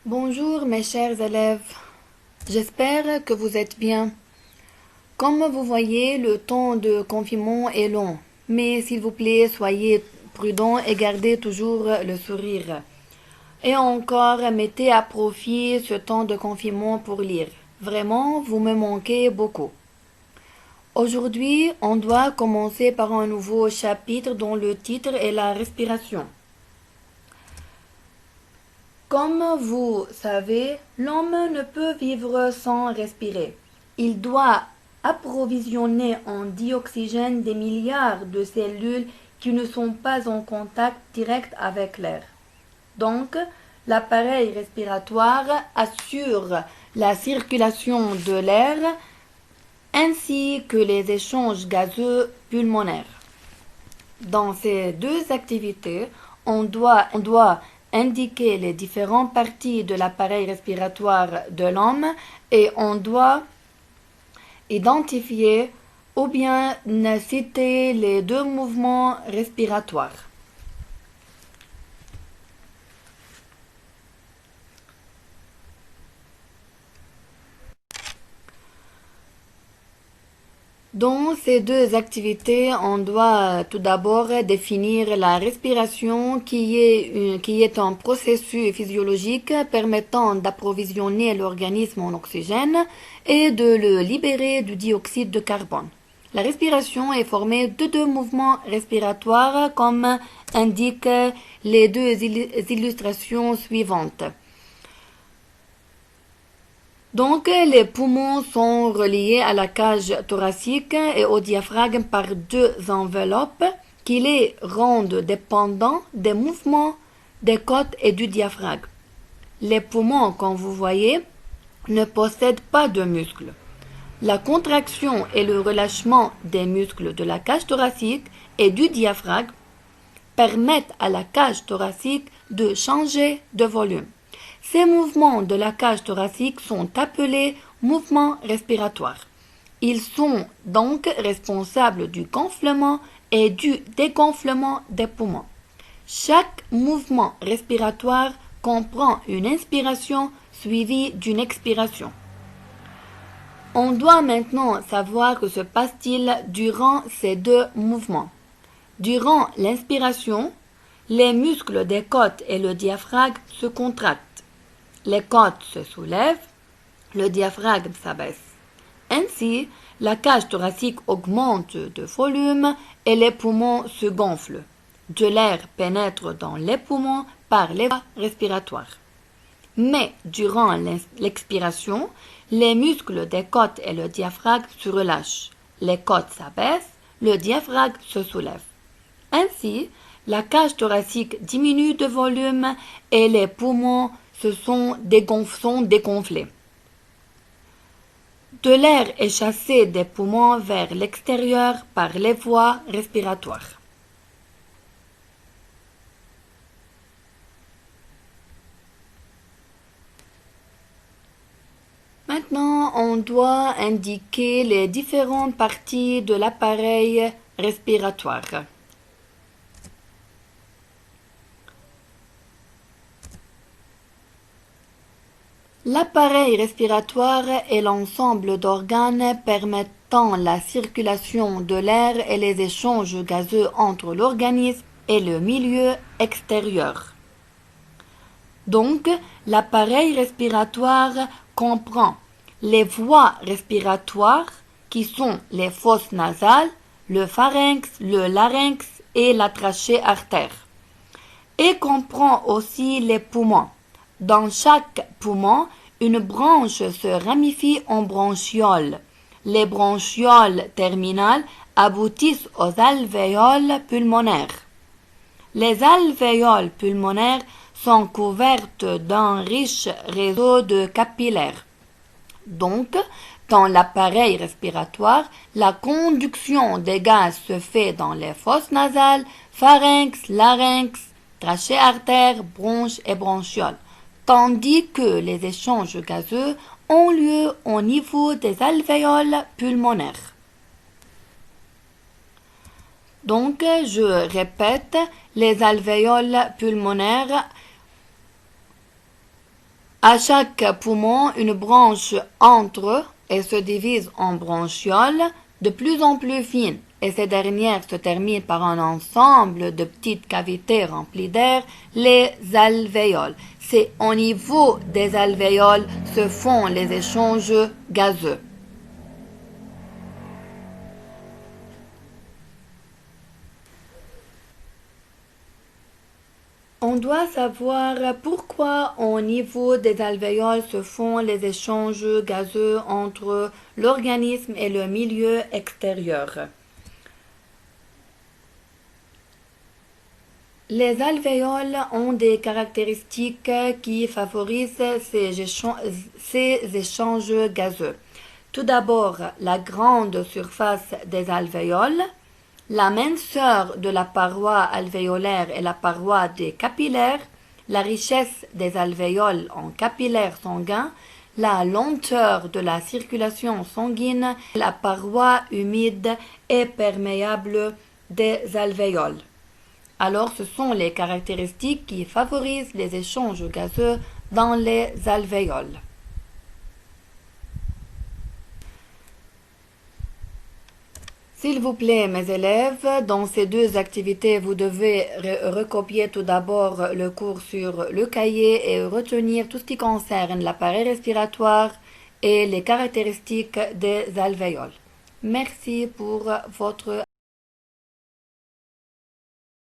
Bonjour mes chers élèves, j'espère que vous êtes bien. Comme vous voyez, le temps de confinement est long, mais s'il vous plaît, soyez prudents et gardez toujours le sourire. Et encore, mettez à profit ce temps de confinement pour lire. Vraiment, vous me manquez beaucoup. Aujourd'hui, on doit commencer par un nouveau chapitre dont le titre est la respiration. Comme vous savez, l'homme ne peut vivre sans respirer. Il doit approvisionner en dioxygène des milliards de cellules qui ne sont pas en contact direct avec l'air. Donc, l'appareil respiratoire assure la circulation de l'air ainsi que les échanges gazeux pulmonaires. Dans ces deux activités, on doit indiquer les différentes parties de l'appareil respiratoire de l'homme et on doit identifier ou bien citer les deux mouvements respiratoires. Dans ces deux activités, on doit tout d'abord définir la respiration qui est un processus physiologique permettant d'approvisionner l'organisme en oxygène et de le libérer du dioxyde de carbone. La respiration est formée de deux mouvements respiratoires comme indiquent les deux illustrations suivantes. Donc, les poumons sont reliés à la cage thoracique et au diaphragme par deux enveloppes qui les rendent dépendants des mouvements des côtes et du diaphragme. Les poumons, comme vous voyez, ne possèdent pas de muscles. La contraction et le relâchement des muscles de la cage thoracique et du diaphragme permettent à la cage thoracique de changer de volume. Ces mouvements de la cage thoracique sont appelés mouvements respiratoires. Ils sont donc responsables du gonflement et du dégonflement des poumons. Chaque mouvement respiratoire comprend une inspiration suivie d'une expiration. On doit maintenant savoir que se passe-t-il durant ces deux mouvements. Durant l'inspiration, les muscles des côtes et le diaphragme se contractent. Les côtes se soulèvent, le diaphragme s'abaisse. Ainsi, la cage thoracique augmente de volume et les poumons se gonflent. De l'air pénètre dans les poumons par les voies respiratoires. Mais durant l'expiration, les muscles des côtes et le diaphragme se relâchent. Les côtes s'abaissent, le diaphragme se soulève. Ainsi, la cage thoracique diminue de volume et les poumons sont dégonflés. De l'air est chassé des poumons vers l'extérieur par les voies respiratoires. Maintenant, on doit indiquer les différentes parties de l'appareil respiratoire. L'appareil respiratoire est l'ensemble d'organes permettant la circulation de l'air et les échanges gazeux entre l'organisme et le milieu extérieur. Donc, l'appareil respiratoire comprend les voies respiratoires qui sont les fosses nasales, le pharynx, le larynx et la trachée artère. Et comprend aussi les poumons. Dans chaque poumon, une branche se ramifie en bronchioles. Les bronchioles terminales aboutissent aux alvéoles pulmonaires. Les alvéoles pulmonaires sont couvertes d'un riche réseau de capillaires. Donc, dans l'appareil respiratoire, la conduction des gaz se fait dans les fosses nasales, pharynx, larynx, trachée artère, bronches et bronchioles, tandis que les échanges gazeux ont lieu au niveau des alvéoles pulmonaires. Donc, je répète, les alvéoles pulmonaires À chaque poumon, une branche entre et se divise en branchioles de plus en plus fines, et ces dernières se terminent par un ensemble de petites cavités remplies d'air, les alvéoles. C'est au niveau des alvéoles se font les échanges gazeux. On doit savoir pourquoi au niveau des alvéoles se font les échanges gazeux entre l'organisme et le milieu extérieur. Les alvéoles ont des caractéristiques qui favorisent ces échanges gazeux. Tout d'abord, la grande surface des alvéoles, la minceur de la paroi alvéolaire et la paroi des capillaires, la richesse des alvéoles en capillaires sanguins, la lenteur de la circulation sanguine, la paroi humide et perméable des alvéoles. Alors, ce sont les caractéristiques qui favorisent les échanges gazeux dans les alvéoles. S'il vous plaît, mes élèves, dans ces deux activités, vous devez recopier tout d'abord le cours sur le cahier et retenir tout ce qui concerne l'appareil respiratoire et les caractéristiques des alvéoles. Merci pour votre